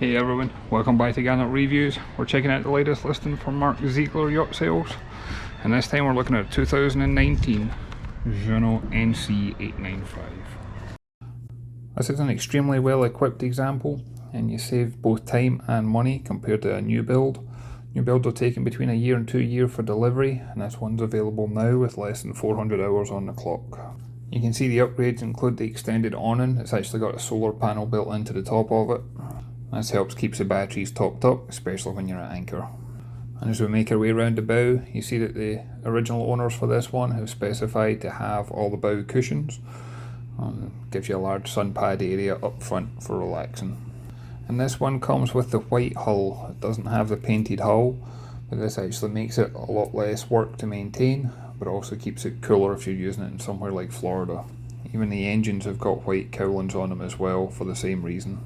Hey everyone, welcome back to Garnock Reviews. We're checking out the latest listing from Mark Ziegler Yacht Sales, and this time we're looking at 2019 Jeanneau NC 895. This is an extremely well equipped example, and you save both time and money compared to a new build. New builds are taking between a year and 2 years for delivery, and this one's available now with less than 400 hours on the clock. You can see the upgrades include the extended awning. It's actually got a solar panel built into the top of it. This helps keep the batteries topped up, especially when you're at anchor. And as we make our way around the bow, you see that the original owners for this one have specified to have all the bow cushions. Gives you a large sun pad area up front for relaxing. And this one comes with the white hull. It doesn't have the painted hull, but this actually makes it a lot less work to maintain, but also keeps it cooler if you're using it in somewhere like Florida. Even the engines have got white cowlings on them as well for the same reason.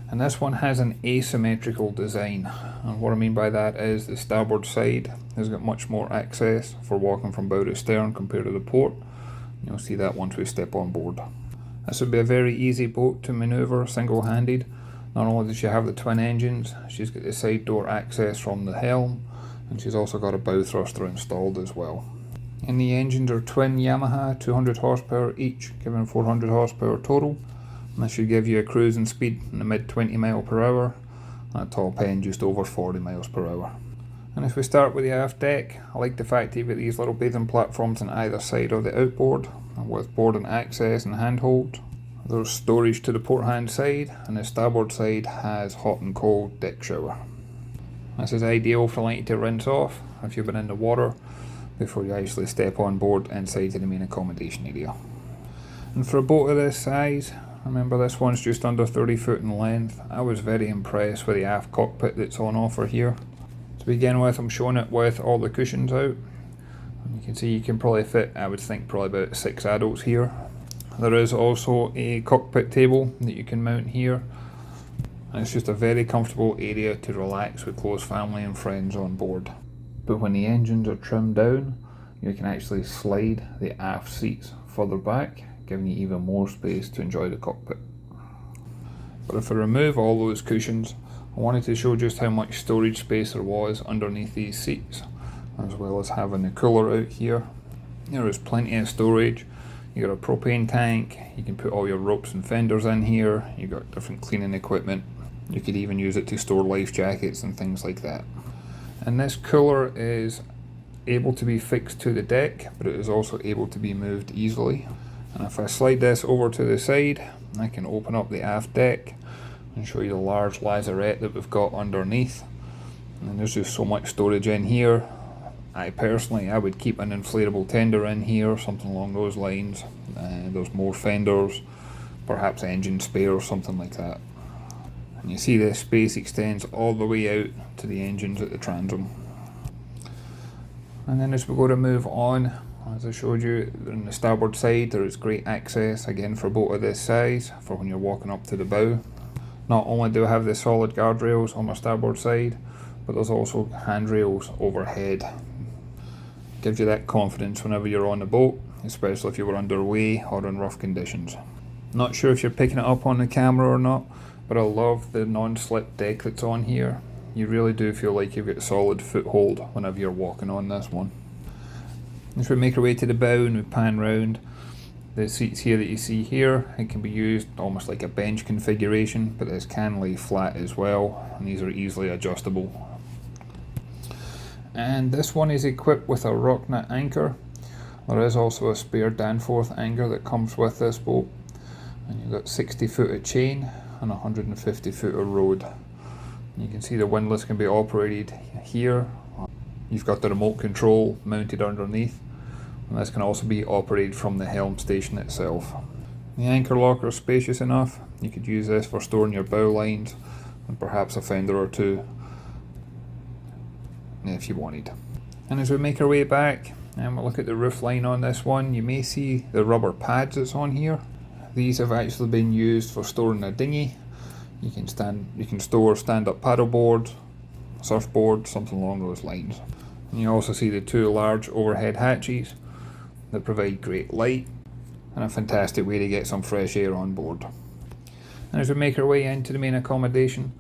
And this one has an asymmetrical design, and what I mean by that is the starboard side has got much more access for walking from bow to stern compared to the port. You'll see that once we step on board. This would be a very easy boat to manoeuvre single-handed. Not only does she have the twin engines, she's got the side door access from the Helm, and she's also got a bow thruster installed as well. And the engines are twin Yamaha, 200 horsepower each, giving 400 horsepower total. And this should give you a cruising speed in the mid 20 mile per hour, and at top end just over 40 miles per hour. And if we start with the aft deck, I like the fact you've got these little bathing platforms on either side of the outboard, with boarding access and handhold. There's storage to the port hand side, and the starboard side has hot and cold deck shower. This is ideal for letting you to rinse off if you've been in the water before you actually step on board inside to the main accommodation area. And for a boat of this size, remember this one's just under 30 foot in length, I was very impressed with the aft cockpit that's on offer here. To begin with, I'm showing it with all the cushions out. And you can see you can probably fit, I would think, probably about 6 adults here. There is also a cockpit table that you can mount here. And it's just a very comfortable area to relax with close family and friends on board. But when the engines are trimmed down, you can actually slide the aft seats further back, giving you even more space to enjoy the cockpit. But if I remove all those cushions, I wanted to show just how much storage space there was underneath these seats, as well as having the cooler out here. There is plenty of storage. You got a propane tank, you can put all your ropes and fenders in here, you got different cleaning equipment. You could even use it to store life jackets and things like that. And this cooler is able to be fixed to the deck, but it is also able to be moved easily. And if I slide this over to the side, I can open up the aft deck and show you the large lazarette that we've got underneath. And there's just so much storage in here. I would keep an inflatable tender in here, something along those lines. There's more fenders, perhaps engine spare or something like that. And you see this space extends all the way out to the engines at the transom. And then as we go to move on, as I showed you, on the starboard side there is great access, again for a boat of this size, for when you're walking up to the bow. Not only do I have the solid guardrails on my starboard side, but there's also handrails overhead. Gives you that confidence whenever you're on the boat, especially if you were underway or in rough conditions. Not sure if you're picking it up on the camera or not, but I love the non-slip deck that's on here. You really do feel like you've got a solid foothold whenever you're walking on this one. As we make our way to the bow and we pan round, the seats here that you see here, it can be used almost like a bench configuration, but this can lay flat as well, and these are easily adjustable. And this one is equipped with a rock nut anchor. There is also a spare Danforth anchor that comes with this boat, and you've got 60 foot of chain and 150 foot of rode. You can see the windlass can be operated here. You've got the remote control mounted underneath, and this can also be operated from the Helm station itself. The anchor locker is spacious enough. You could use this for storing your bow lines and perhaps a fender or two if you wanted. And as we make our way back and we'll look at the roof line on this one, you may see the rubber pads that's on here. These have actually been used for storing a dinghy. You can store stand-up paddle boards, surfboard, something along those lines. And you also see the 2 large overhead hatches that provide great light and a fantastic way to get some fresh air on board. And as we make our way into the main accommodation,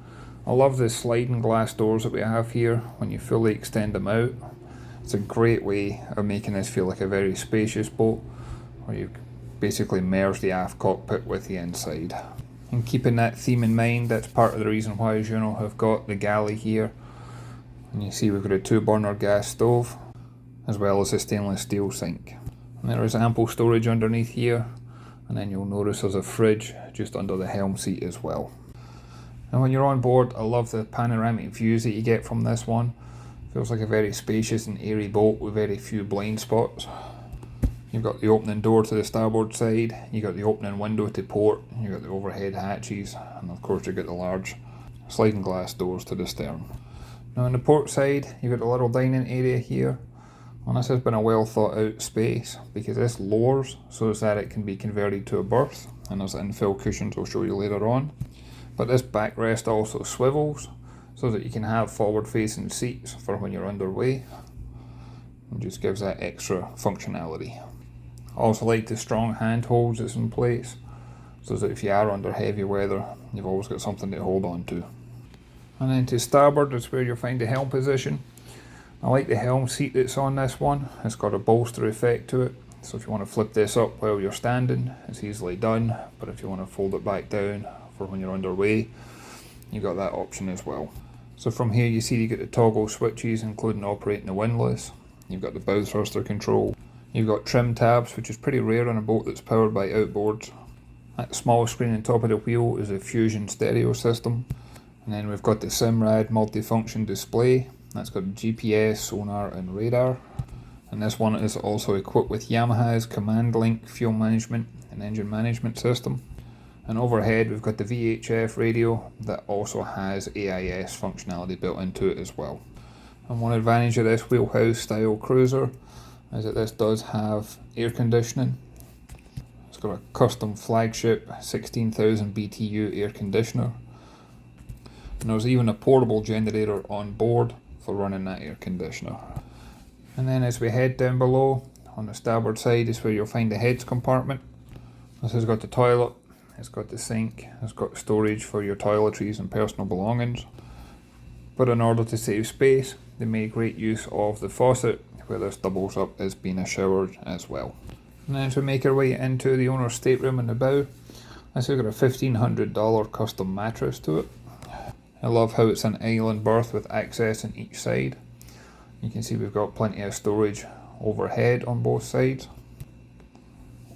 I love the sliding glass doors that we have here when you fully extend them out. It's a great way of making this feel like a very spacious boat, where you basically merge the aft cockpit with the inside. And keeping that theme in mind, that's part of the reason why Jeanneau have got the Galley here. And you see we've got a 2-burner gas stove, as well as a stainless steel sink. And there is ample storage underneath here, and then you'll notice there's a fridge just under the helm seat as well. And when you're on board, I love the panoramic views that you get from this one. Feels like a very spacious and airy boat with very few blind spots. You've got the opening door to the starboard side, you've got the opening window to port, you've got the overhead hatches, and of course you've got the large sliding glass doors to the stern. Now on the port side, you've got a little dining area here, and this has been a well thought out space because this lowers so that it can be converted to a berth, and there's infill cushions I'll show you later on. But this backrest also swivels so that you can have forward facing seats for when you're underway, and just gives that extra functionality. I also like the strong handholds that's in place, so that if you are under heavy weather, you've always got something to hold on to. And then to starboard is where you'll find the helm position. I like the helm seat that's on this one. It's got a bolster effect to it, so if you want to flip this up while you're standing, it's easily done, but if you want to fold it back down for when you're underway, you've got that option as well. So from here you see you get the toggle switches, including operating the windlass. You've got the bow thruster control. You've got trim tabs, which is pretty rare on a boat that's powered by outboards. That small screen on top of the wheel is a Fusion stereo system. And then we've got the Simrad multifunction display. That's got GPS, sonar and radar. And this one is also equipped with Yamaha's Command Link fuel management and engine management system. And overhead we've got the VHF radio that also has AIS functionality built into it as well. And one advantage of this wheelhouse style cruiser is that this does have air conditioning. It's got a custom flagship 16,000 BTU air conditioner. And there's even a portable generator on board for running that air conditioner. And then as we head down below, on the starboard side is where you'll find the heads compartment. This has got the toilet, it's got the sink, it's got storage for your toiletries and personal belongings. But in order to save space, they make great use of the faucet, where this doubles up as being a shower as well. And then as we make our way into the owner's stateroom in the bow, this has got a $1,500 custom mattress to it. I love how it's an island berth with access on each side. You can see we've got plenty of storage overhead on both sides.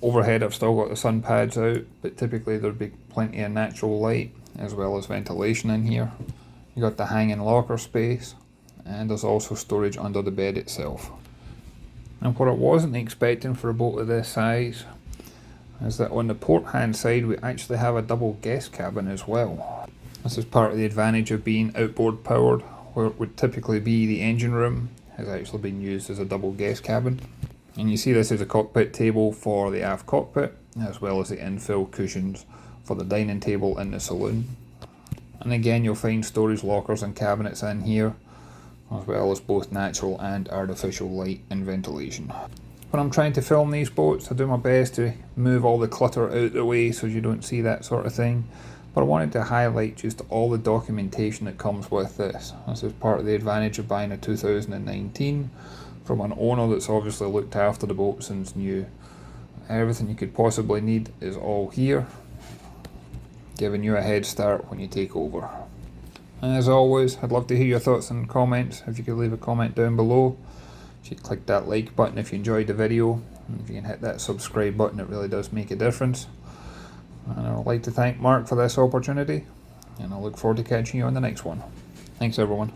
Overhead I've still got the sun pads out, but typically there'd be plenty of natural light as well as ventilation in here. You got the hanging locker space, and there's also storage under the bed itself. And what I wasn't expecting for a boat of this size is that on the port hand side we actually have a double guest cabin as well. This is part of the advantage of being outboard powered, where it would typically be the engine room has actually been used as a double guest cabin. And you see this is a cockpit table for the aft cockpit, as well as the infill cushions for the dining table in the saloon. And again you'll find storage lockers and cabinets in here, as well as both natural and artificial light and ventilation. When I'm trying to film these boats, I do my best to move all the clutter out the way so you don't see that sort of thing. But I wanted to highlight just all the documentation that comes with this. This is part of the advantage of buying a 2019 from an owner that's obviously looked after the boat since new. Everything you could possibly need is all here, giving you a head start when you take over. And as always, I'd love to hear your thoughts and comments. If you could leave a comment down below, if you click that like button if you enjoyed the video, and if you can hit that subscribe button, it really does make a difference. And I would like to thank Mark for this opportunity, and I look forward to catching you on the next one. Thanks everyone.